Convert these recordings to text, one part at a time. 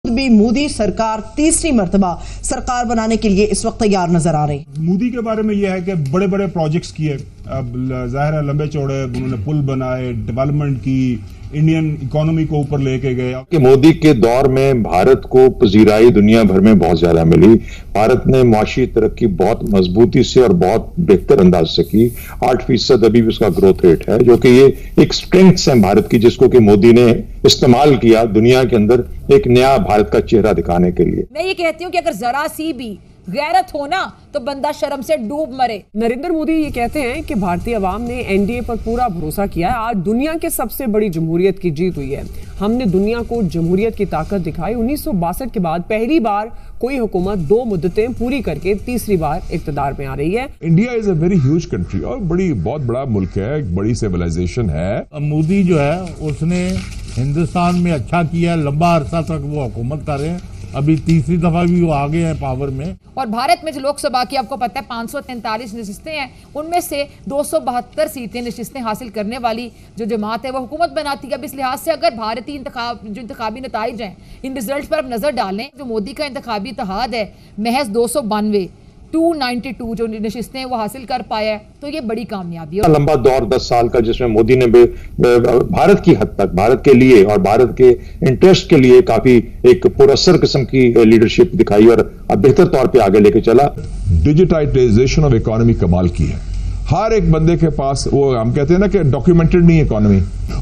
भी मोदी सरकार तीसरी मर्तबा सरकार बनाने के लिए इस वक्त तैयार नजर आ रही। मोदी के बारे में यह है कि बड़े बड़े प्रोजेक्ट्स किए, अब जाहिर है लंबे चौड़े, उन्होंने पुल बनाए, डेवलपमेंट की, इंडियन इकोनॉमी को ऊपर लेके गए। कि मोदी के दौर में भारत को पजीराई दुनिया भर में बहुत ज्यादा मिली। भारत ने मुआशी तरक्की बहुत मजबूती से और बहुत बेहतर अंदाज से की। 8% अभी भी उसका ग्रोथ रेट है, जो कि ये एक स्ट्रेंथ है भारत की, जिसको कि मोदी ने इस्तेमाल किया दुनिया के अंदर एक नया भारत का चेहरा दिखाने के लिए। मैं ये कहती हूँ कि अगर जरा सी भी गैरत हो ना तो बंदा शर्म से डूब मरे। नरेंद्र मोदी ये कहते हैं कि भारतीय अवाम ने एनडीए पर पूरा भरोसा किया है। आज दुनिया के सबसे बड़ी जमहूरियत की जीत हुई है। हमने दुनिया को जमहूरियत की ताकत दिखाई। 1962 के बाद पहली बार कोई हुकूमत 2 मुद्दतें पूरी करके तीसरी बार इक्तदार में आ रही है। India is a very huge country और बहुत बड़ा मुल्क है, एक बड़ी सिविलाइजेशन है। मोदी जो है उसने हिंदुस्तान में अच्छा किया, लंबा अरसा तक वो हुकूमत कर रहे हैं, अभी तीसरी दफा भी वो आ गए हैं पावर में। और भारत में जो लोकसभा की आपको पता है 543 नशिस्तें हैं, उनमें से 272 सीटें नशिस्तें हासिल करने वाली जो जमात है वो हुकूमत बनाती है। अब इस लिहाज से अगर भारतीय इंतखाबी नताइज हैं, इन रिजल्ट पर अब नजर डालें, जो मोदी का इंतखाबी इत्तेहाद है महज 292 जो नशिस्तें वो हासिल कर पाया है, तो ये बड़ी कामयाबी है। लंबा दौर 10 साल का, जिसमें मोदी ने भारत की हद तक भारत के लिए और भारत के इंटरेस्ट के लिए काफी एक पुरअसर किस्म की लीडरशिप दिखाई और बेहतर तौर पे आगे लेके चला। डिजिटाइजेशन ऑफ इकोनॉमी कमाल की है। हर एक बंदे के पास, वो हम कहते हैं ना कि डॉक्यूमेंटेड नहीं इकोनॉमी।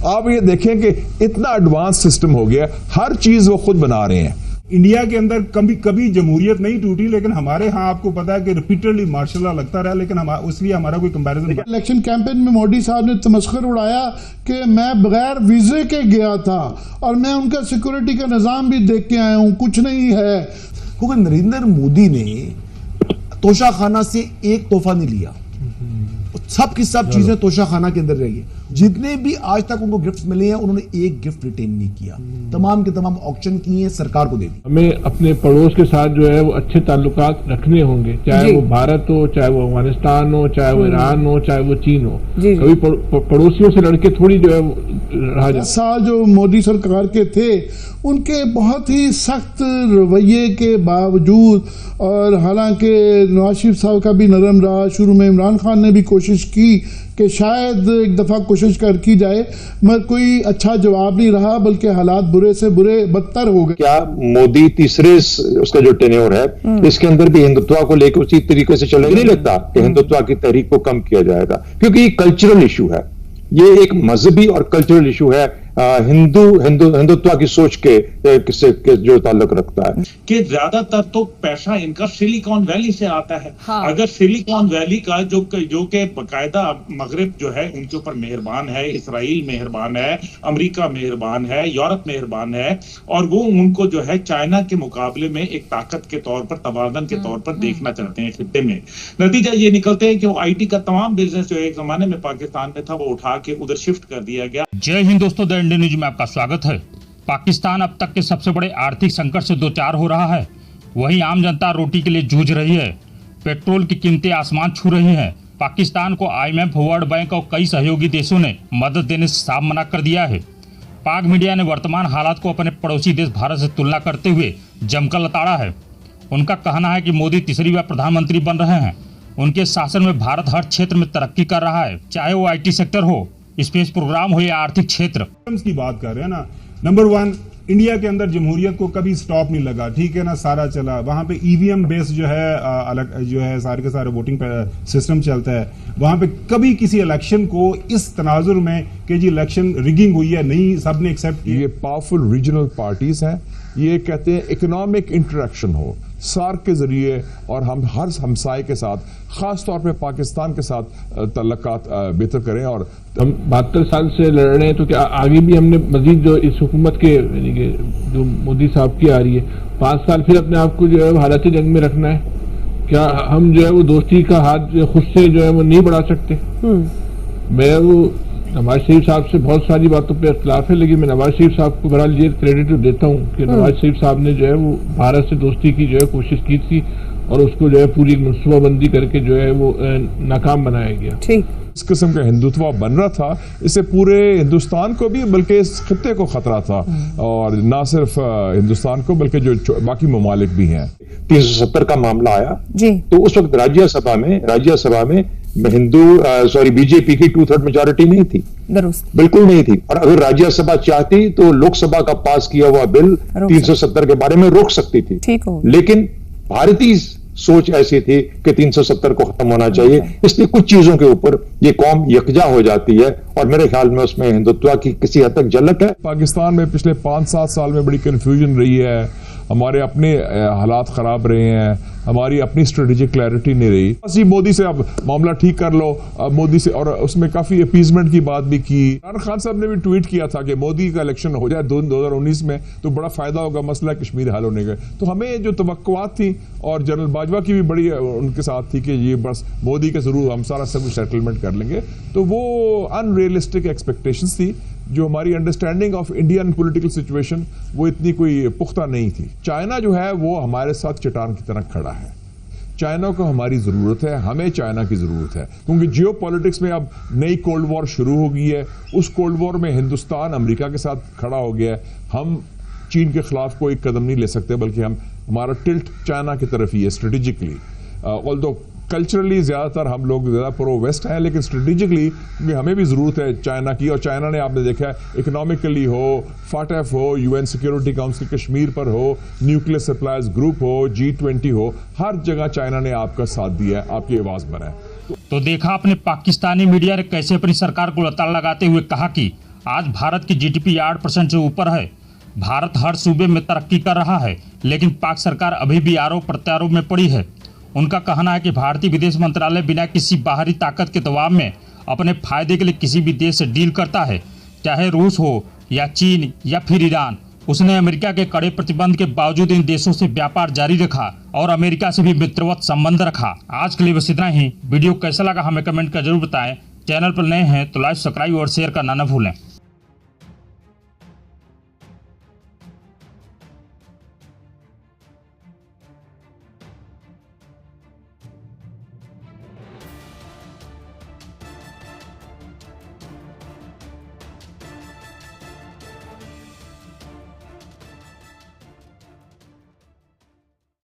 आप ये देखें कि इतना एडवांस सिस्टम हो गया, हर चीज वो खुद बना रहे हैं। इंडिया के अंदर कभी जमहूरियत नहीं टूटी, लेकिन हमारे यहाँ आपको पता है कि रिपीटेडली मार्शल लॉ लगता रहा, लेकिन इसलिए हमारा कोई कंपैरिजन। इलेक्शन कैंपेन में मोदी साहब ने तमस्कर उड़ाया कि मैं बगैर वीजे के गया था और मैं उनका सिक्योरिटी का निजाम भी देख के आया हूं, कुछ नहीं है। क्योंकि नरेंद्र मोदी ने तोशा खाना से एक तोहफा नहीं लिया, सब की सब चीजें तोशा खाना के अंदर रही। जितने भी आज तक उनको गिफ्ट्स मिले हैं, उन्होंने एक गिफ्ट रिटेन नहीं किया, तमाम के तमाम ऑक्शन किए, सरकार को दे दी। हमें अपने पड़ोस के साथ जो है वो अच्छे ताल्लुकात रखने होंगे, चाहे वो भारत हो, चाहे वो अफगानिस्तान हो, चाहे वो ईरान हो, चाहे वो चीन हो। कभी पड़ोसियों से लड़के थोड़ी जो है रहा जाए। साल जो मोदी सरकार के थे, उनके बहुत ही सख्त रवैये के बावजूद, और हालांकि नवाज शरीफ साहब का भी नरम रहा, शुरू में इमरान खान ने भी कोशिश की कि शायद एक दफ़ा कोशिश की जाए, मगर कोई अच्छा जवाब नहीं रहा, बल्कि हालात बुरे से बुरे बदतर हो गए। क्या मोदी तीसरे उसका जो टेन्योर है, इसके अंदर भी हिंदुत्व को लेकर उसी तरीके से चलेगा? नहीं लगता कि हिंदुत्व की तहरीक को कम किया जाएगा, क्योंकि ये कल्चरल इशू है, ये एक मजहबी और कल्चरल इशू है। हिंदुत्व की सोच के जो ताल्लुक रखता है कि ज्यादातर तो पैसा इनका सिलिकॉन वैली से आता है। हाँ। अगर सिलिकॉन वैली का जो के बाकायदा मगरिब जो है उनके ऊपर मेहरबान है, इसराइल मेहरबान है, अमेरिका मेहरबान है, यूरोप मेहरबान है, और वो उनको जो है चाइना के मुकाबले में एक ताकत के तौर पर, तवाज़ुन के तौर पर देखना चाहते हैं खित्ते में। नतीजा ये निकलते हैं कि वो IT का तमाम बिजनेस जो एक जमाने में पाकिस्तान में था, वो उठा के उधर शिफ्ट कर दिया गया। जय हिंद दोस्तों, द इंडियन न्यूज में आपका स्वागत है। पाकिस्तान अब तक के सबसे बड़े आर्थिक संकट से 2-4 हो रहा है। वहीं आम जनता रोटी के लिए जूझ रही है। पेट्रोल की कीमतें आसमान छू रही हैं। पाकिस्तान को IMF, वर्ल्ड बैंक और कई सहयोगी देशों ने मदद देने से साफ मना कर दिया है। पाक मीडिया ने वर्तमान हालात को अपने पड़ोसी देश भारत से तुलना करते हुए जमकर लताड़ा है। उनका कहना है कि मोदी तीसरी बार प्रधानमंत्री बन रहे हैं। उनके शासन में भारत हर क्षेत्र में तरक्की कर रहा है, चाहे वो IT सेक्टर हो, स्पेस प्रोग्राम हो या आर्थिक क्षेत्र की बात कर रहे हैं ना। नंबर 1, इंडिया के अंदर जमहूरियत को कभी स्टॉप नहीं लगा, ठीक है ना, सारा चला। वहां पे EVM बेस जो है अलग जो है सारे के सारे वोटिंग सिस्टम चलता है। वहां पे कभी किसी इलेक्शन को इस तनाजुर में कि जी इलेक्शन रिगिंग हुई है नहीं, सबने एक्सेप्ट किया। ये पावरफुल रीजनल पार्टीज हैं, ये कहते हैं इकोनॉमिक इंटरेक्शन हो सार्क के जरिए, और हम हर हमसाये के साथ, खास तौर पे पाकिस्तान के साथ तल्लुकात बेहतर करें। और हम 72 साल से लड़ रहे हैं, तो क्या आगे भी हमने मजीद जो इस हुकूमत के यानी कि जो मोदी साहब की आ रही है, 5 साल फिर अपने आप को जो है हालात जंग में रखना है? क्या हम जो है वो दोस्ती का हाथ खुद से जो है वो नहीं बढ़ा सकते? मैं वो नवाज शरीफ साहब से बहुत सारी बातों पे इख्तिलाफ है, लेकिन मैं नवाज शरीफ साहब को बहरहाल ये क्रेडिट देता हूँ कि नवाज शरीफ साहब ने जो है वो भारत से दोस्ती की जो है कोशिश की थी, और उसको जो है पूरी मनसूबाबंदी करके जो है वो नाकाम बनाया गया। ठीक। इस किस्म का हिंदुत्व बन रहा था, इससे पूरे हिंदुस्तान को भी बल्कि इस खित्ते को खतरा था, और ना सिर्फ हिंदुस्तान को बल्कि जो बाकी ममालिक भी हैं। 370 का मामला आया जी, तो उस वक्त राज्यसभा में बीजेपी की 2/3 मेजॉरिटी नहीं थी, दुरुस्त, बिल्कुल नहीं थी। और अगर राज्यसभा चाहती तो लोकसभा का पास किया हुआ बिल 370 के बारे में रोक सकती थी, ठीक हो। लेकिन भारतीय सोच ऐसी थी कि 370 को खत्म होना चाहिए, इसलिए कुछ चीजों के ऊपर ये कौम यकजा हो जाती है, और मेरे ख्याल में उसमें हिंदुत्व की किसी हद तक झलक है। पाकिस्तान में पिछले 5-7 साल में बड़ी कंफ्यूजन रही है, हमारे अपने हालात खराब रहे हैं, हमारी अपनी स्ट्रेटेजिक क्लैरिटी नहीं रही। बस मोदी से अब मामला ठीक कर लो, अब मोदी से, और उसमें काफी अपीजमेंट की बात भी की। इमरान खान साहब ने भी ट्वीट किया था कि मोदी का इलेक्शन हो जाए 2019 में तो बड़ा फायदा होगा मसला कश्मीर हल होने का। तो हमें जो तवक्कुआत थी, और जनरल बाजवा की भी बड़ी उनके साथ थी कि ये बस मोदी के जरूर हम सारा सब सेटलमेंट कर लेंगे, तो वो अनरियलिस्टिक एक्सपेक्टेशंस थी। जो हमारी understanding of Indian political situation वो इतनी कोई पुख्ता नहीं थी। चाइना जो है वो हमारे साथ चट्टान की तरह खड़ा है। चाइना को हमारी ज़रूरत है, हमें चाइना की ज़रूरत है, क्योंकि जियो पॉलिटिक्स में अब नई कोल्ड वॉर शुरू हो गई है। उस कोल्ड वॉर में हिंदुस्तान अमेरिका के साथ खड़ा हो गया है। हम चीन के खिलाफ कोई कदम नहीं ले सकते, बल्कि हमारा टिल्ट चाइना की तरफ ही है स्ट्रेटेजिकली। ऑल्दो कल्चरली ज़्यादातर हम लोग ज़्यादा प्रो वेस्ट हैं, लेकिन स्ट्रेटेजिकली हमें भी ज़रूरत है चाइना की। और चाइना ने आपने देखा है इकोनॉमिकली हो, फाटफ हो, UN सिक्योरिटी काउंसिल कश्मीर पर हो, न्यूक्लियर सप्लायर्स ग्रुप हो, G20 हो, हर जगह चाइना ने आपका साथ दिया है, आपकी आवाज़ बना है। तो देखा आपने पाकिस्तानी मीडिया ने कैसे अपनी सरकार को लताड़ लगाते हुए कहा कि आज भारत की GDP 8% से ऊपर है, भारत हर सूबे में तरक्की कर रहा है, लेकिन पाक सरकार अभी भी आरोप प्रत्यारोप में पड़ी है। उनका कहना है कि भारतीय विदेश मंत्रालय बिना किसी बाहरी ताकत के दबाव में अपने फायदे के लिए किसी भी देश से डील करता है, चाहे रूस हो या चीन या फिर ईरान। उसने अमेरिका के कड़े प्रतिबंध के बावजूद इन देशों से व्यापार जारी रखा और अमेरिका से भी मित्रवत संबंध रखा। आज के लिए बस इतना ही। वीडियो कैसा लगा हमें कमेंट कर जरूर बताएं। चैनल पर नए हैं तो लाइक, सब्सक्राइब और शेयर करना न भूलें।